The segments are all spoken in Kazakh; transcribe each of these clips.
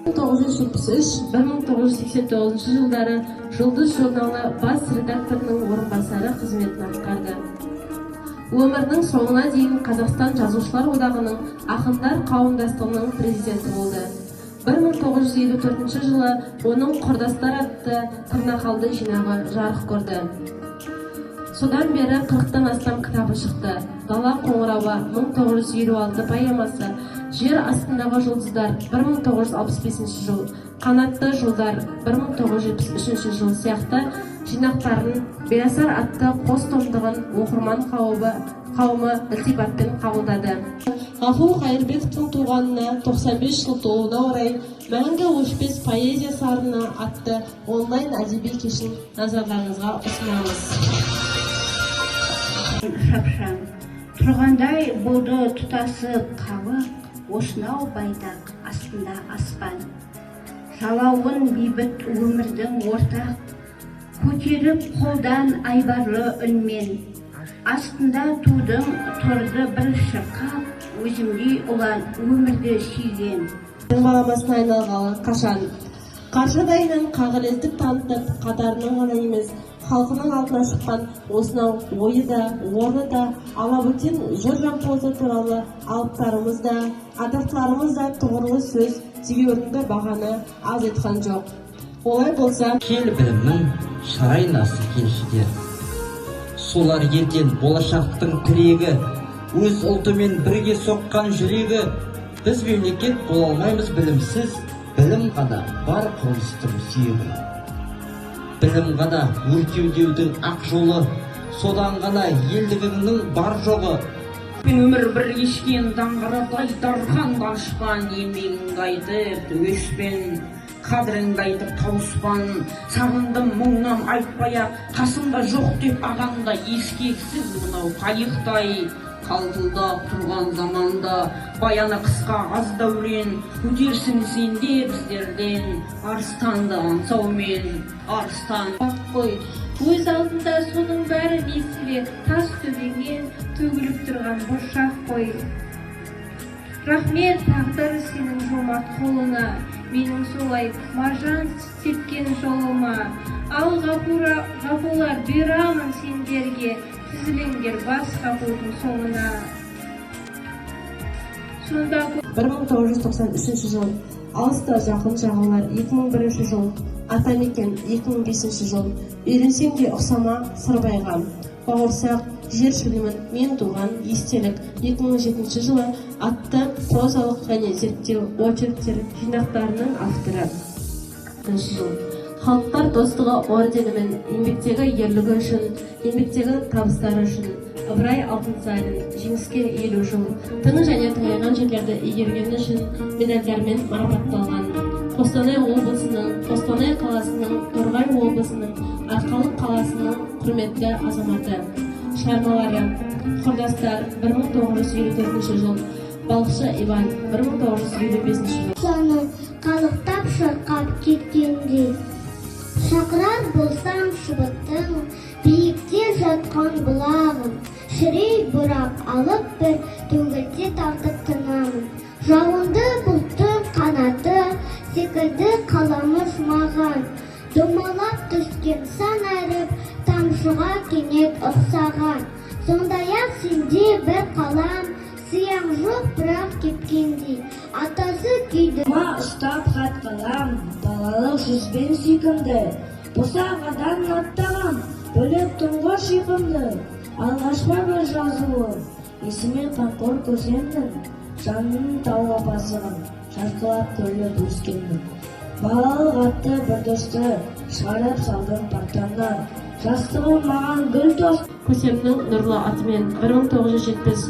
1973-1989 жылдары Жұлдыз журналы бас редакторының орынбасары қызметін атқарды. Өмірінің соңына дейін Қазақстан Жазушылар Одағының Ақындар қауымдастығының президенті болды. 1954 жылы оның Құрдастар атты тырнақалды жинағы жарық көрді. Содан бері 40-тан астам кітабы шықты. Дала қоңырауы 1956 поэмасы, Жер астындағы жұлдыздар 1965 жыл, Қанатты жылдар 1973 жыл сияқты жинақтарын Беасар атты қос томдығын оқырман қауымы ілтипатпен қабылдады. Ғафу Қайырбековтың туғанына 95 жыл толуына орай Мәңгі өшпес поэзия сарыны атты онлайн әдеби кешін назарларыңызға ұсынамыз. Шапшаң тұрғандай болды тұтасы қабық, осынау байдақ астында аспан. Жалауын бейбіт өмірдің ортақ, көтеріп қолдан айбарлы үнмен. Астында тұрды бір шырқап, өзімдей ұлан өмірді сүйген. Баламасына айналғалы қашан? Қаршадайынан қағылездік танытып, қатарының ғана емес, халқының алдына шыққан осынау ойы да, орны да, алабөтен жыр жампозы туралы алыптарымыз да, атақтыларымыз да тұғырлы сөз, тегеурінді бағаны аз етқан жоқ. Олай болса, кел білімнің шарайнасы келшідер. Солар ертең болашақтың тірегі, өз ұлтымен бірге соққан жүрегі. Біз мемлекет бола алмаймыз білімсіз, білім ғана бар қоныстың сүйегі. Білім ғана өркеудеудің ақ жолы, содан ғана елдігіңнің бар жоғы. Өмір бір кешкен даңғырадай дархан данышпан, еңбегің қайтып өшпен, қадіріңді айтып тауыспан. Сағындым мұңнан айтпай-ақ, қасымда жоқ деп ағаңда ескексіз мынау қайықтай. Қалтылдап тұрған заманда баяны қысқа аз дәурен, көтерсін сенде біздерден арыстанды аңсаумен. Арыстан қой, өз алдында соның бәрі несібе, тас төбеңнен төгіліп тұрған бұршақ қой. Рахмет тағдыр сенің жомарт қолына, менің солай маржан тепкен жолыма. Ал ғафулар берамын сендерге, тізіліңдер бас ғафудың соңына. 1993 жыл, алыста жақын жағалар 2001 жыл, Атамекен 2005 жыл, үйренсең де ұқсама сырбайға. Бауырсақ, жер шөлімін, мен туған естелік 2007 жылы атты прозалық және зерттеу очерктер жинақтарының авторы. Халықтар достығы орденімен еңбектегі ерлігі үшін, еңбектегі табыстары үшін Ыбырай Алтынсарин жеңіске 50 жыл, тың және тыңайған жерлерді игергені үшін медальдармен марапатталған. Қостанай облысының, Қостанай қаласының, Торғай облысының, Арқалық қаласының құрметті азаматы. Шығармалары: Құрдастар 1954 жыл, Балықшы Иван 1955 жыл. Соны қалықтап шырқап кеткенде, шақырар болсам шыбыттың, биікте жатқан бұлағым, шірей бұрақ алып бір төгілте тартып тынамын. Жауынды бұлтты қанаты секілді қаламыз маған, домалап түскен сан әріп тамшыға кенет ұқсаған. Сондай-ақ сенде бір қалам, сияң жоқ бірақ кеткендей, атасы күйді. Ұстап хат қалам, балалық жүзбен сүйкімді, босағадан аттағам, бөлек тұңғыш ұйқымды. Алғашпа бір жазуы, есіме қамқор көземнің, жанның тауға басығын, жарқылап көрлеп өскенмін. Балалық атты бір досты шығарып салдым партамнан, жастығым маған гүл тос. Көсемнің нұрлы атымен 1970,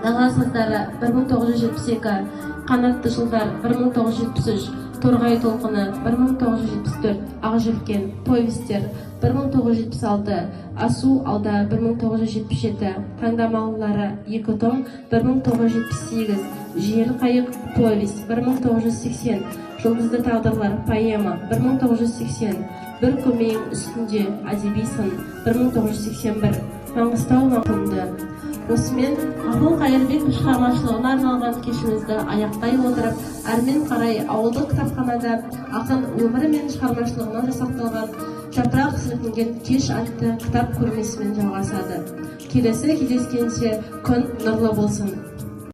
Дала саздары 1972, Қанатты жылдар 1973, Торғай толқыны 1974, Ақжелкен, повестер 1976, Асу алда 1977, Таңдамалылары 2 том 1978, Жел қайық повесть 1980, Жұлдызды тағдырлар поэма 1980, Бір көмейің үстінде әдеби сын 1981, Маңғыстау мақұмды, Осымен Ғафу Қайырбеков шығармашылығына арналған кешімізді аяқтай отырып, әрмен қарай ауылдық кітапханада ақын өмірі мен шығармашылығынан жасақталған «Жапырақ сілкінген кеш» атты кітап көрмесімен жалғасады. Келесі кездескенше күн нұрлы болсын.